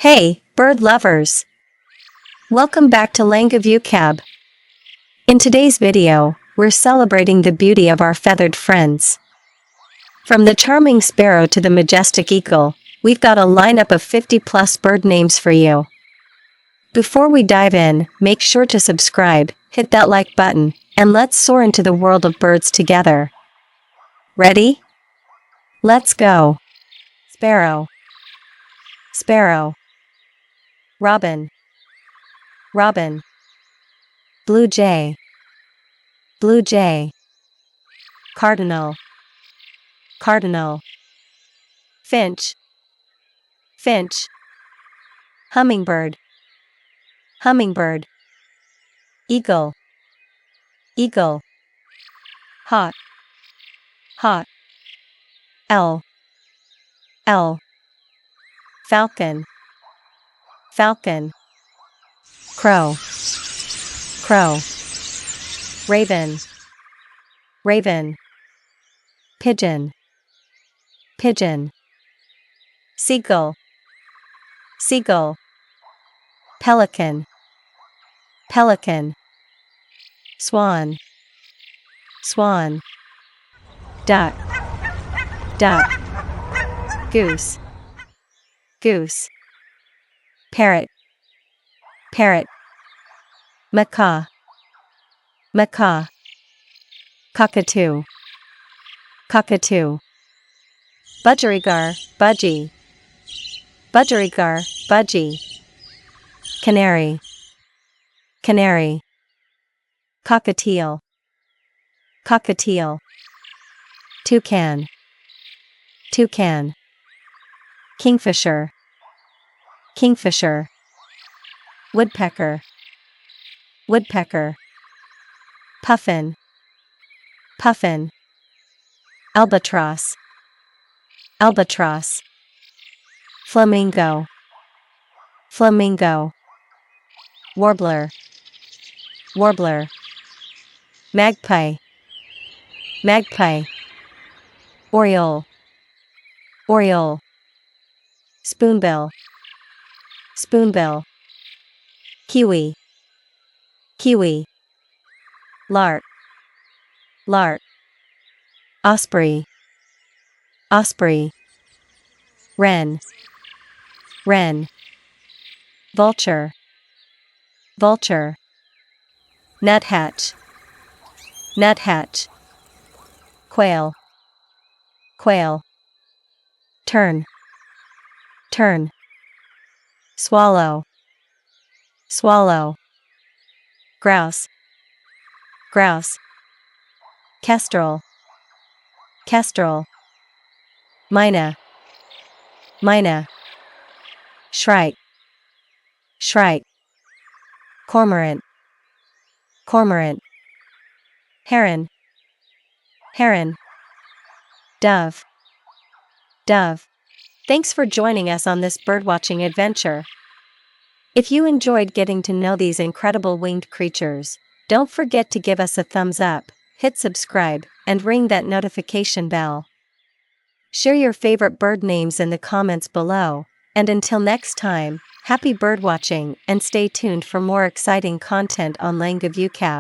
Hey, bird lovers! Welcome back to Langu Vucab. In today's video, we're celebrating the beauty of our feathered friends. From the charming sparrow to the majestic eagle, we've got a lineup of 50+ bird names for you. Before we dive in, make sure to subscribe, hit that like button, and let's soar into the world of birds together. Ready? Let's go! Sparrow, sparrow. Robin, robin. Blue jay, blue jay. Cardinal, cardinal. Finch, finch. Hummingbird, hummingbird. Eagle, eagle. Hawk, hawk. Owl, owl. Falcon, falcon. Crow, crow. Raven, raven. Pigeon, pigeon. Seagull, seagull. Pelican, pelican. Swan, swan. Duck, duck. Goose, goose. Parrot, parrot. Macaw, macaw. Cockatoo, cockatoo. Budgerigar, budgie, budgerigar, budgie. Canary, canary. Cockatiel, cockatiel. Toucan, toucan. Kingfisher, kingfisher. Woodpecker, woodpecker. Puffin, puffin. Albatross, albatross. Flamingo, flamingo. Warbler, warbler. Magpie, magpie. Oriole, oriole. Spoonbill, spoonbill. Kiwi, kiwi. Lark, lark. Osprey, osprey. Wren, wren. Vulture, vulture. Nuthatch, nuthatch. Quail, quail. Tern, tern. Swallow, swallow. Grouse, grouse. Kestrel, kestrel. Myna, myna. Shrike, shrike. Cormorant, cormorant. Heron, heron. Dove, dove. Thanks for joining us on this birdwatching adventure. If you enjoyed getting to know these incredible winged creatures, don't forget to give us a thumbs up, hit subscribe, and ring that notification bell. Share your favorite bird names in the comments below, and until next time, happy birdwatching and stay tuned for more exciting content on Langu Vucab.